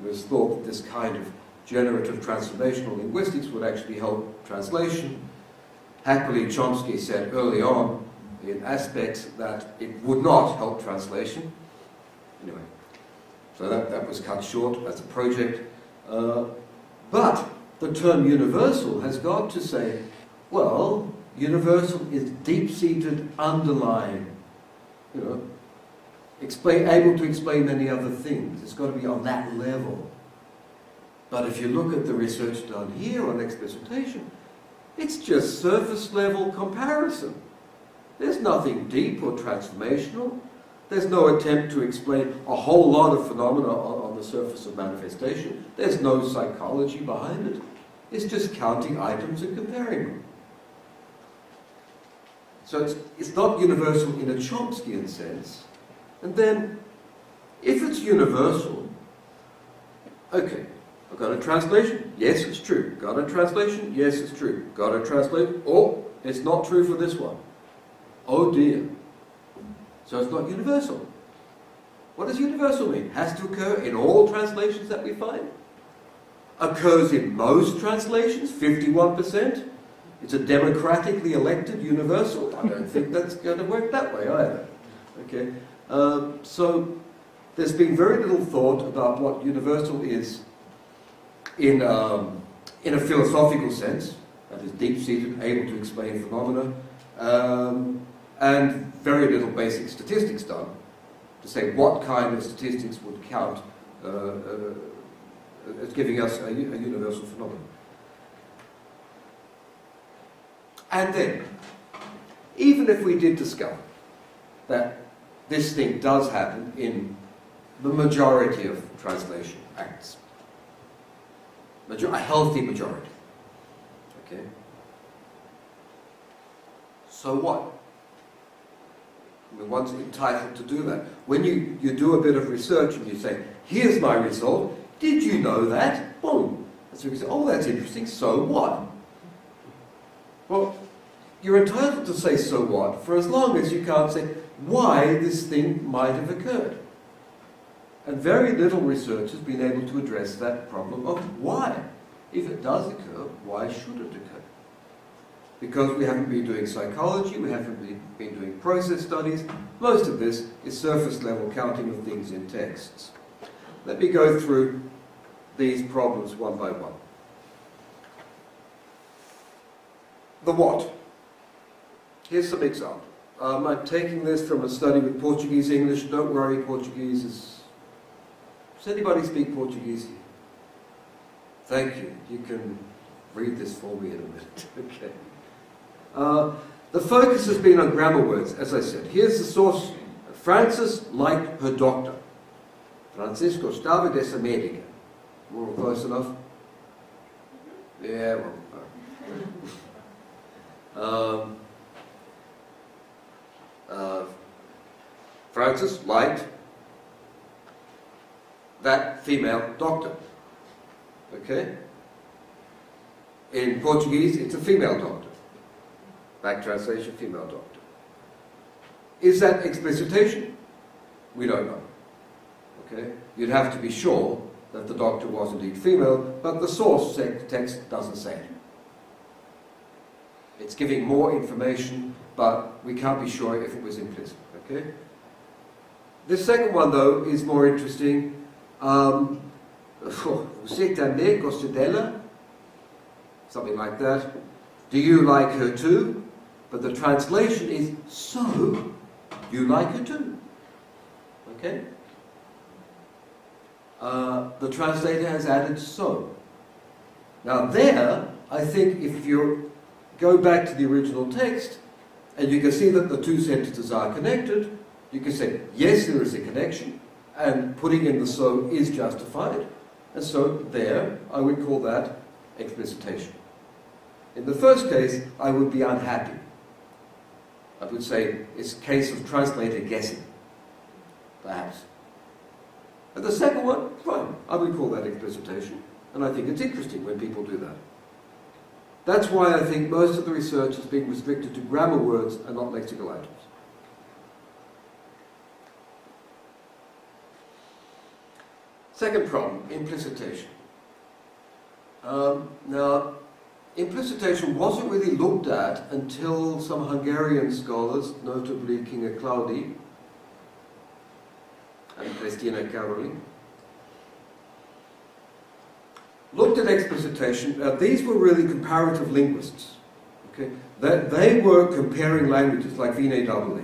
was thought that this kind of generative transformational linguistics would actually help translation. Happily, Chomsky said early on in aspects that it would not help translation. Anyway, so that was cut short as a project. But the term universal has got to say, well, universal is deep-seated, underlying, you know, able to explain many other things. It's got to be on that level. But if you look at the research done here on explicitation, it's just surface-level comparison. There's nothing deep or transformational. There's no attempt to explain a whole lot of phenomena on the surface of manifestation. There's no psychology behind it. It's just counting items and comparing them. So it's not universal in a Chomskyan sense. And then, if it's universal, okay, I've got a translation, yes, it's true. Got a translation, yes, it's true. Got a translation, oh, it's not true for this one. Oh dear. So it's not universal. What does universal mean? Has to occur in all translations that we find? Occurs in most translations, 51%. It's a democratically elected universal. I don't think that's going to work that way either. Okay. So there's been very little thought about what universal is in a philosophical sense, that is deep-seated, able to explain phenomena, and very little basic statistics done to say what kind of statistics would count as giving us a universal phenomenon. And then, even if we did discover that this thing does happen in the majority of translation acts, a healthy majority, okay? So what? I mean, one's entitled to do that. When you do a bit of research and you say, here's my result, did you know that? Boom. And so you say, oh, that's interesting, so what? Well, you're entitled to say so what for as long as you can't say why this thing might have occurred. And very little research has been able to address that problem of why. If it does occur, why should it occur? Because we haven't been doing psychology, we haven't been doing process studies. Most of this is surface level counting of things in texts. Let me go through these problems one by one. The what? Here's some example. I'm taking this from a study with Portuguese English. Don't worry, Portuguese is... Does anybody speak Portuguese here? Thank you. You can read this for me in a minute. Okay. The focus has been on grammar words, as I said. Here's the source. Frances liked her doctor. Francisco gostava dessa médica. More close enough? Yeah, well... Frances liked that female doctor. Okay? In Portuguese, it's a female doctor. Back translation, female doctor. Is that explicitation? We don't know. Okay? You'd have to be sure that the doctor was indeed female, but the source text doesn't say it. It's giving more information, but we can't be sure if it was implicit. Okay? The second one, though, is more interesting. Você também gosta dela? Something like that. Do you like her too? But the translation is, so, you like her too. Okay? The translator has added so. Now there, I think if you go back to the original text, and you can see that the two sentences are connected, you can say, yes, there is a connection, and putting in the so is justified. And so there, I would call that explicitation. In the first case, I would be unhappy. I would say it's a case of translator guessing, perhaps. And the second one, fine, I would call that explicitation. And I think it's interesting when people do that. That's why I think most of the research has been restricted to grammar words and not lexical items. Second problem, implicitation. Now, implicitation wasn't really looked at until some Hungarian scholars, notably Kinga Claudi and Christina Karoli, looked at explicitation. These were really comparative linguists. Okay? They were comparing languages like Vinay Double.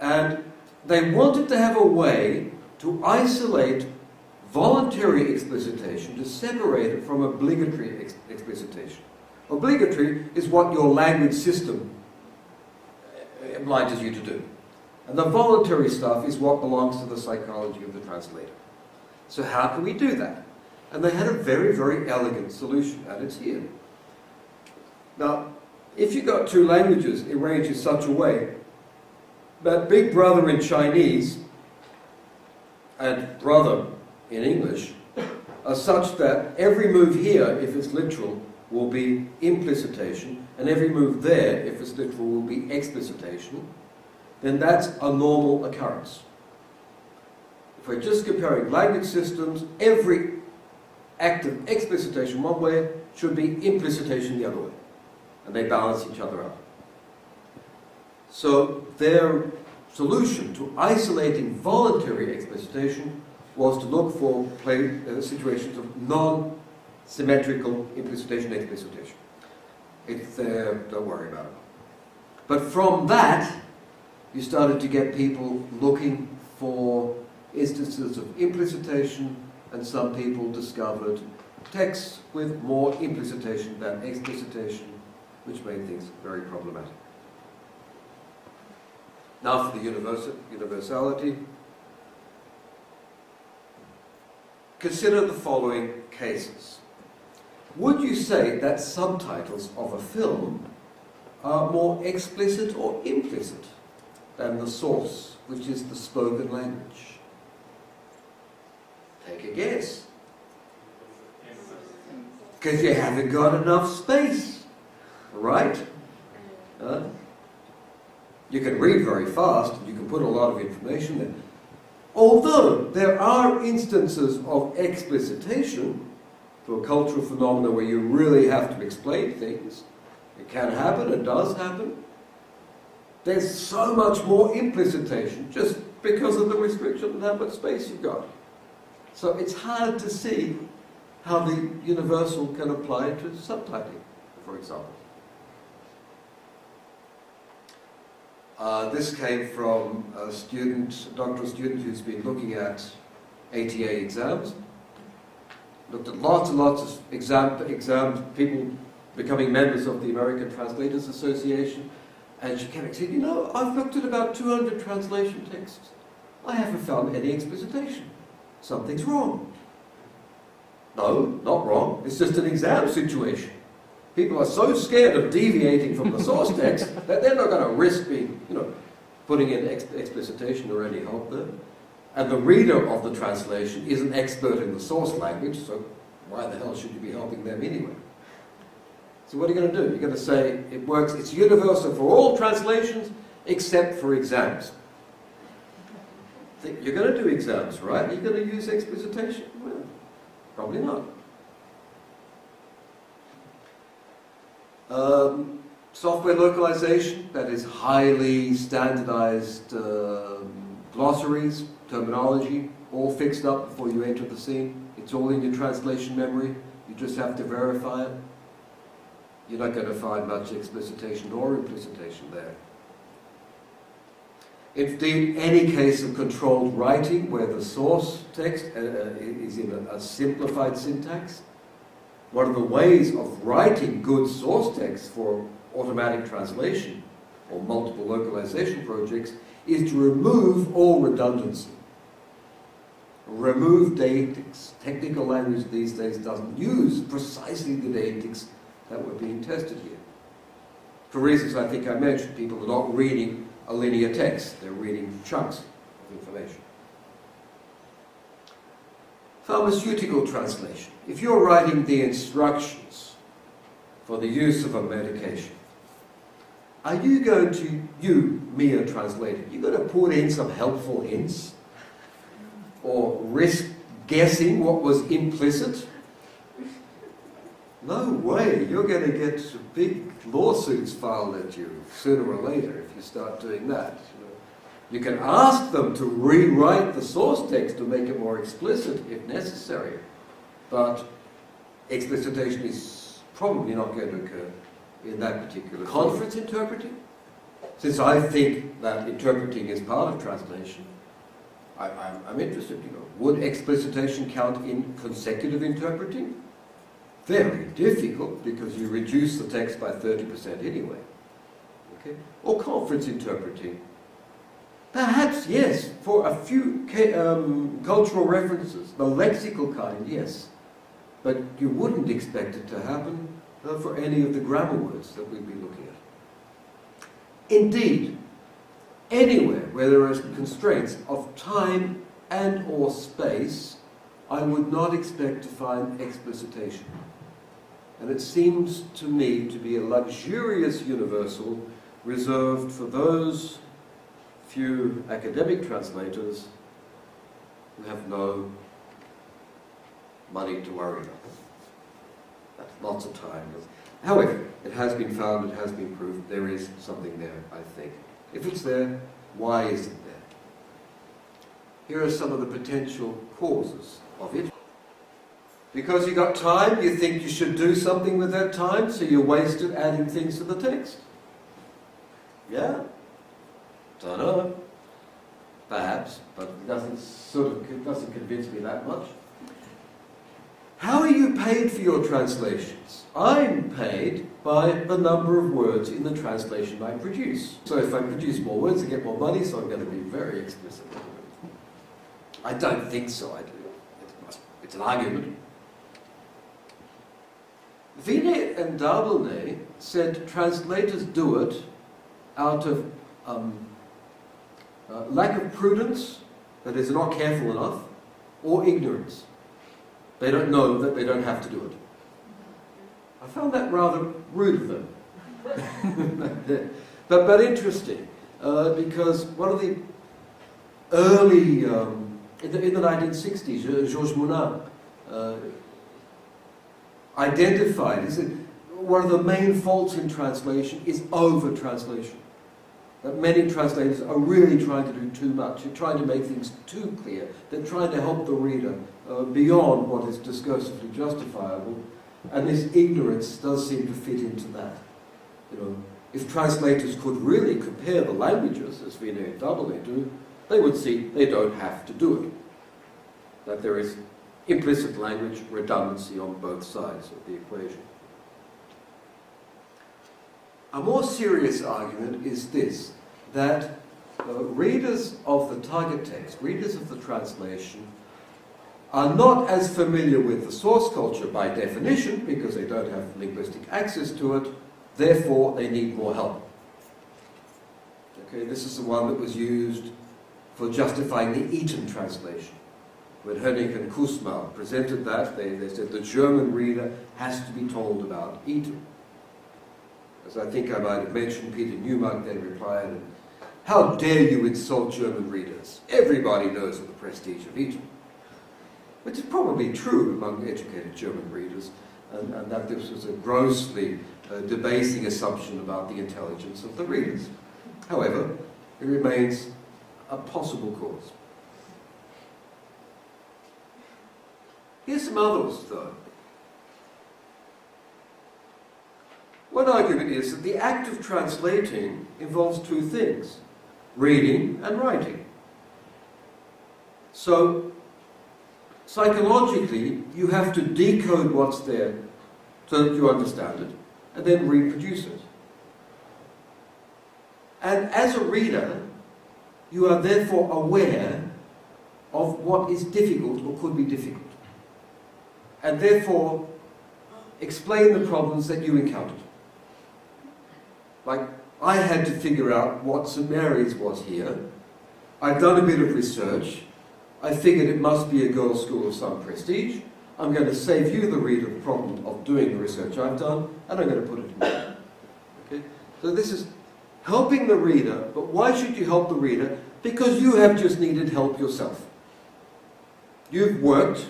And they wanted to have a way to isolate voluntary explicitation, to separate it from obligatory explicitation. Obligatory is what your language system obliges you to do. And the voluntary stuff is what belongs to the psychology of the translator. So how can we do that? And they had a very, very elegant solution, and it's here. Now, if you've got two languages arranged in such a way that Big Brother in Chinese and brother in English are such that every move here, if it's literal, will be implicitation, and every move there, if it's literal, will be explicitation, then that's a normal occurrence. If we're just comparing language systems, every act of explicitation one way should be implicitation the other way, and they balance each other out. So their solution to isolating voluntary explicitation was to look for situations of non-symmetrical implicitation and explicitation. It's there, don't worry about it. But from that, you started to get people looking for instances of implicitation, and some people discovered texts with more implicitation than explicitation, which made things very problematic. Now for the universality. Consider the following cases. Would you say that subtitles of a film are more explicit or implicit than the source, which is the spoken language? Take a guess. Because you haven't got enough space, right? You can read very fast, you can put a lot of information there. Although there are instances of explicitation for a cultural phenomena where you really have to explain things, it can happen, it does happen. There's so much more implicitation just because of the restriction of how much space you've got. So it's hard to see how the universal can apply to subtitling, for example. This came from a doctoral student who's been looking at ATA exams. Looked at lots and lots of exams, people becoming members of the American Translators Association, and she came and said, you know, I've looked at about 200 translation texts. I haven't found any explicitation. Something's wrong. No, not wrong. It's just an exam situation. People are so scared of deviating from the source text that they're not going to risk being, putting in explicitation or any help there. And the reader of the translation is an expert in the source language, so why the hell should you be helping them anyway? So what are you going to do? You're going to say it works, it's universal for all translations except for exams. You're going to do exams, right? Are you going to use explicitation? Well, probably not. Software localization, that is highly standardized glossaries, terminology, all fixed up before you enter the scene. It's all in your translation memory. You just have to verify it. You're not going to find much explicitation or implicitation there. Indeed, any case of controlled writing where the source text is in a simplified syntax, one of the ways of writing good source text for automatic translation or multiple localization projects is to remove all redundancy. Remove deictics. Technical language these days doesn't use precisely the deictics that were being tested here. For reasons I think I mentioned, people are not reading a linear text, they're reading chunks of information. Pharmaceutical translation. If you're writing the instructions for the use of a medication, are you going to, me a translator, you're going to put in some helpful hints? or risk guessing what was implicit? No way, you're going to get big lawsuits filed at you sooner or later if you start doing that. You can ask them to rewrite the source text to make it more explicit if necessary, but explicitation is probably not going to occur in that particular conference interpreting. Since I think that interpreting is part of translation, I'm interested, would explicitation count in consecutive interpreting? Very difficult, because you reduce the text by 30% anyway. Okay? Or conference interpreting. Perhaps, yes, for a few cultural references, the lexical kind, yes. But you wouldn't expect it to happen for any of the grammar words that we'd be looking at. Indeed, anywhere where there are constraints of time and or space, I would not expect to find explicitation. And it seems to me to be a luxurious universal reserved for those few academic translators who have no money to worry about. That's lots of time. However, it has been found, it has been proved, there is something there, I think. If it's there, why is it there? Here are some of the potential causes of it. Because you got time, you think you should do something with that time, so you waste it adding things to the text. Yeah? Don't know. Perhaps, but it doesn't convince me that much. How are you paid for your translations? I'm paid by the number of words in the translation I produce. So if I produce more words, I get more money, so I'm going to be very explicit. I don't think so, I do. It's an argument. Vinet and Darbelnet said translators do it out of lack of prudence, that is, not careful enough, or ignorance. They don't know that they don't have to do it. I found that rather rude of them. but interesting, because one of the early, in the 1960s, Georges Monin identified, he said, one of the main faults in translation is over-translation. That many translators are really trying to do too much. They're trying to make things too clear. They're trying to help the reader beyond what is discursively justifiable. And this ignorance does seem to fit into that. If translators could really compare the languages, as Vinet and Darbelnet do, they would see they don't have to do it. That there is implicit language redundancy on both sides of the equation. A more serious argument is this, that readers of the target text, readers of the translation, are not as familiar with the source culture by definition, because they don't have linguistic access to it, therefore they need more help. Okay, this is the one that was used for justifying the Eton translation. When Hönig and Kussmaul presented that, they said the German reader has to be told about Eton. As I think I might have mentioned, Peter Newmark then replied, "How dare you insult German readers? Everybody knows of the prestige of Eton." Which is probably true among educated German readers, and that this was a grossly debasing assumption about the intelligence of the readers. However, it remains a possible cause. Here's some others, though. One argument is that the act of translating involves two things, reading and writing. So, psychologically, you have to decode what's there so that you understand it, and then reproduce it. And as a reader, you are therefore aware of what is difficult or could be difficult, and therefore explain the problems that you encountered. Like, I had to figure out what St. Mary's was here. I'd done a bit of research. I figured it must be a girls' school of some prestige. I'm going to save you, the reader, the problem of doing the research I've done, and I'm going to put it in there. Okay? So this is helping the reader, but why should you help the reader? Because you have just needed help yourself. you've worked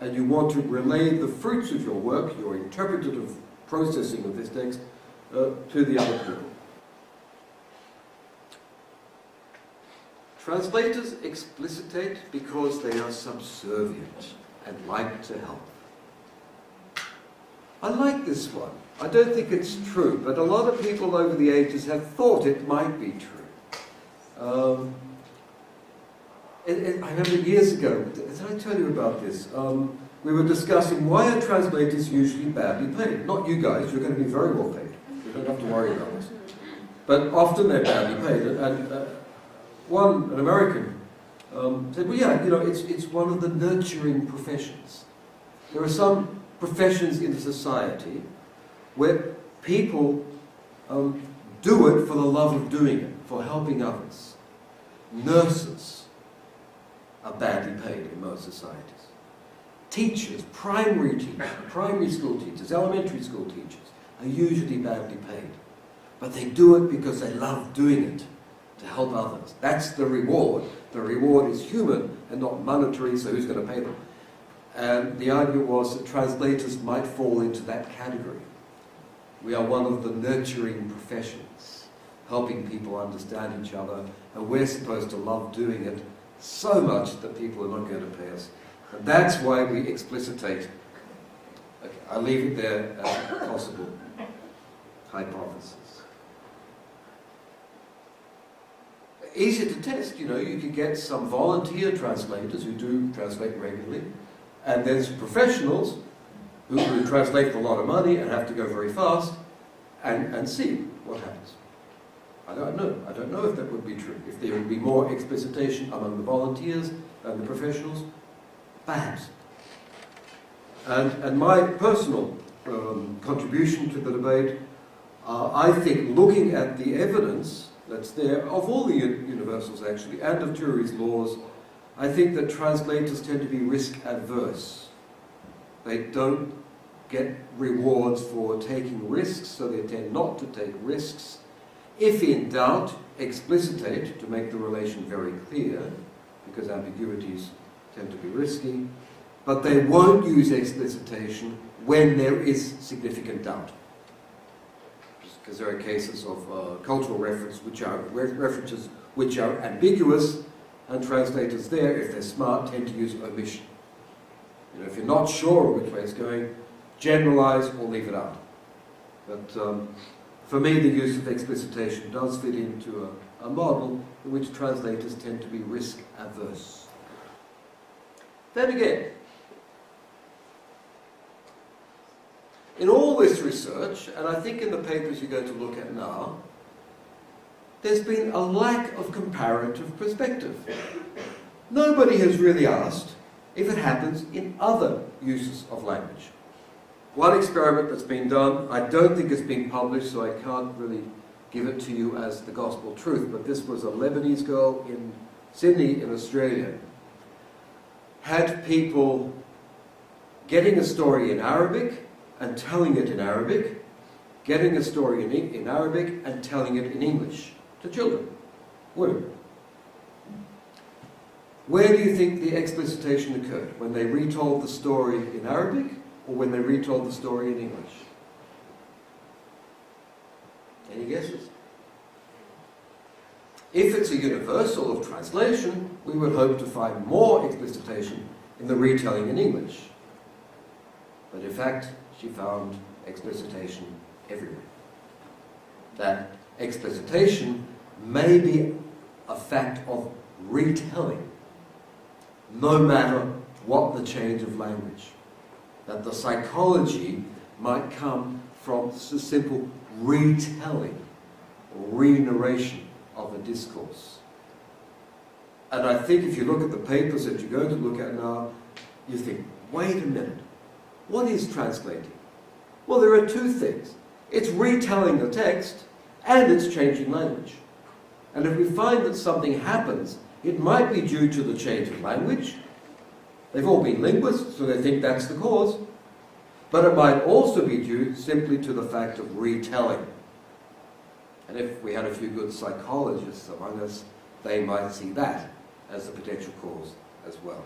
and you want to relay the fruits of your work, your interpretative processing of this text, to the other people. Translators explicitate because they are subservient and like to help. I like this one. I don't think it's true, but a lot of people over the ages have thought it might be true. I remember years ago, did I tell you about this? We were discussing why are translators usually badly paid? Not you guys, you're going to be very well paid. You don't have to worry about this. But often they're badly paid. And an American, said, well, yeah, you know, it's one of the nurturing professions. There are some professions in society where people do it for the love of doing it, for helping others. Nurses are badly paid in most societies. Teachers, primary school teachers, elementary school teachers, are usually badly paid. But they do it because they love doing it, to help others. That's the reward. The reward is human and not monetary, so who's going to pay them? And the argument was that translators might fall into that category. We are one of the nurturing professions, helping people understand each other, and we're supposed to love doing it so much that people are not going to pay us. And that's why we explicitate. Okay, I'll leave it there as a possible hypothesis. Easy to test, you know, you could get some volunteer translators who do translate regularly, and there's professionals who translate for a lot of money and have to go very fast, and see what happens. I don't know. I don't know if that would be true. If there would be more explicitation among the volunteers than the professionals, perhaps. And my personal contribution to the debate, I think looking at the evidence that's there, of all the universals actually, and of Turing's laws, I think that translators tend to be risk adverse. They don't get rewards for taking risks, so they tend not to take risks. If in doubt, explicitate to make the relation very clear, because ambiguities tend to be risky, but they won't use explicitation when there is significant doubt. Because there are cases of cultural references which are ambiguous, and translators there, if they're smart, tend to use omission. You know, if you're not sure which way it's going, generalize or leave it out. But for me, the use of explicitation does fit into a model in which translators tend to be risk averse. Then again, in all this research, and I think in the papers you're going to look at now, there's been a lack of comparative perspective. Nobody has really asked if it happens in other uses of language. One experiment that's been done, I don't think it's been published, so I can't really give it to you as the gospel truth, but this was a Lebanese girl in Sydney in Australia, had people getting a story in Arabic and telling it in Arabic, getting a story in Arabic and telling it in English to children, women. Where do you think the explicitation occurred? When they retold the story in Arabic or when they retold the story in English? Any guesses? If it's a universal of translation, we would hope to find more explicitation in the retelling in English. But in fact, she found explicitation everywhere. That explicitation may be a fact of retelling, no matter what the change of language. That the psychology might come from the simple retelling or re-narration of a discourse. And I think if you look at the papers that you're going to look at now, you think, wait a minute, what is translating? Well, there are two things. It's retelling the text and it's changing language. And if we find that something happens, it might be due to the change of language. They've all been linguists, so they think that's the cause. But it might also be due simply to the fact of retelling. And if we had a few good psychologists among us, they might see that as the potential cause as well.